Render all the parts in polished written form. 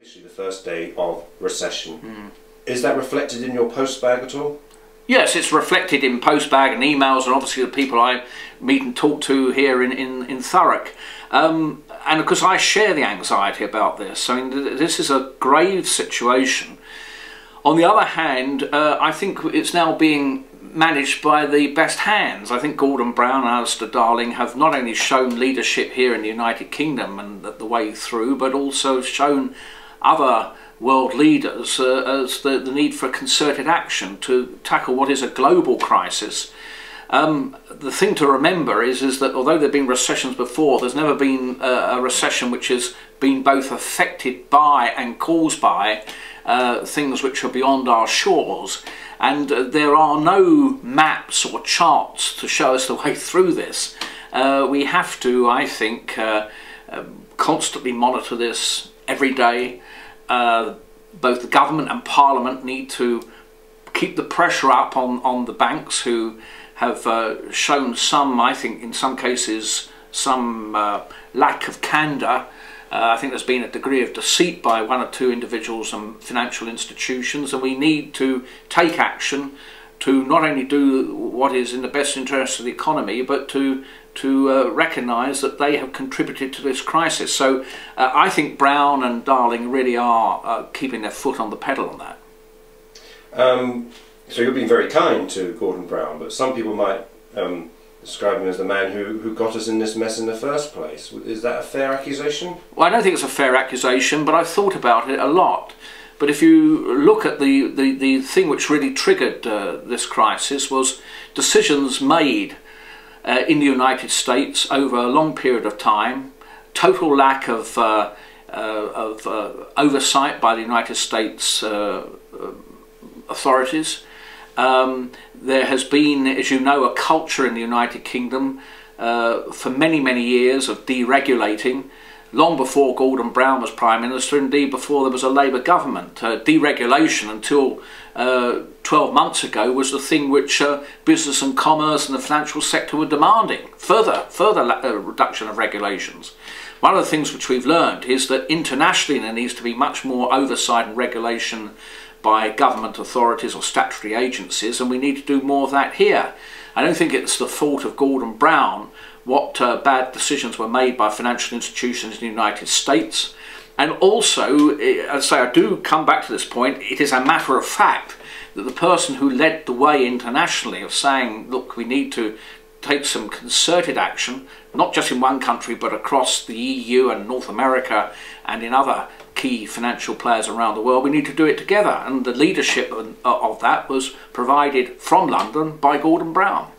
The first day of recession. Is that reflected in your postbag at all? Yes, it's reflected in postbag and emails, and obviously the people I meet and talk to here in Thurrock. And of course I share the anxiety about this. I mean, this is a grave situation. On the other hand, I think it's now being managed by the best hands. I think Gordon Brown and Alistair Darling have not only shown leadership here in the United Kingdom and the way through, but also shown other world leaders as the need for concerted action to tackle what is a global crisis. The thing to remember is that although there have been recessions before, there's never been a recession which has been both affected by and caused by things which are beyond our shores. And there are no maps or charts to show us the way through this. We have to, I think, constantly monitor this every day. Both the government and Parliament need to keep the pressure up on the banks, who have shown some, I think in some cases, some lack of candour. I think there's been a degree of deceit by one or two individuals and financial institutions, and we need to take action to not only do what is in the best interest of the economy, but to recognise that they have contributed to this crisis. So I think Brown and Darling really are keeping their foot on the pedal on that. So you're being very kind to Gordon Brown, but some people might describe him as the man who got us in this mess in the first place. Is that a fair accusation? Well, I don't think it's a fair accusation, but I've thought about it a lot. But if you look at the thing which really triggered this crisis was decisions made in the United States over a long period of time, total lack of oversight by the United States authorities. There has been, as you know, a culture in the United Kingdom for many years of deregulating, long before Gordon Brown was Prime Minister, indeed before there was a Labour government. Deregulation until 12 months ago was the thing which business and commerce and the financial sector were demanding. Further reduction of regulations. One of the things which we've learned is that internationally there needs to be much more oversight and regulation by government authorities or statutory agencies, and we need to do more of that here. I don't think it's the fault of Gordon Brown what bad decisions were made by financial institutions in the United States. And also, as I say, I do come back to this point, it is a matter of fact that the person who led the way internationally of saying, look, we need to take some concerted action, not just in one country but across the EU and North America and in other key financial players around the world, we need to do it together. And the leadership of that was provided from London by Gordon Brown.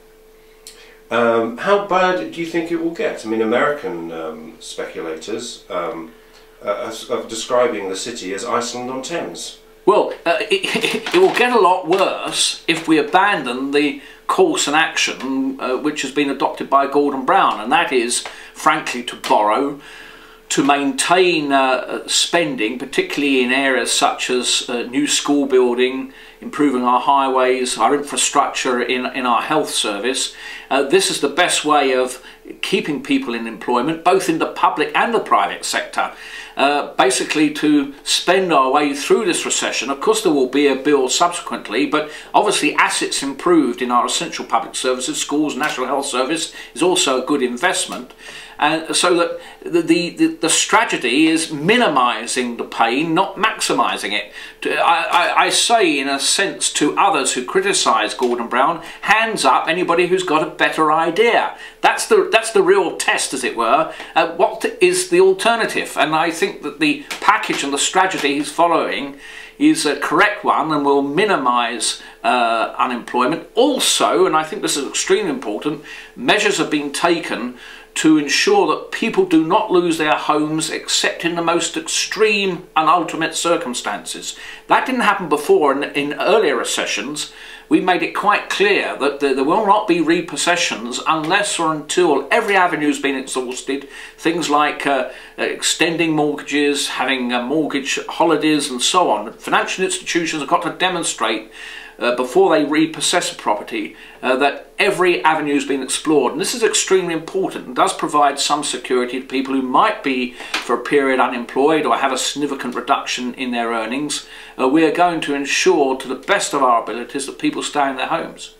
How bad do you think it will get? I mean, American speculators are describing the city as Iceland on Thames. Well, it will get a lot worse if we abandon the course and action which has been adopted by Gordon Brown, and that is, frankly, to borrow, to maintain spending, particularly in areas such as new school building, improving our highways, our infrastructure in our health service. This is the best way of keeping people in employment, both in the public and the private sector. Basically to spend our way through this recession. Of course there will be a bill subsequently, but obviously assets improved in our essential public services, schools, National Health Service is also a good investment. And so that the strategy is minimising the pain, not maximising it. I say in a sense to others who criticise Gordon Brown, hands up anybody who's got a better idea. That's the real test, as it were. What is the alternative? And I think that the package and the strategy he's following is a correct one and will minimise unemployment. Also, and I think this is extremely important, measures have been taken to ensure that people do not lose their homes except in the most extreme and ultimate circumstances. That didn't happen before in earlier recessions. We made it quite clear that there will not be repossessions unless or until every avenue has been exhausted. Things like extending mortgages, having mortgage holidays and so on. Financial institutions have got to demonstrate before they repossess a property, that every avenue has been explored. And this is extremely important and does provide some security to people who might be for a period unemployed or have a significant reduction in their earnings. We are going to ensure to the best of our abilities that people stay in their homes.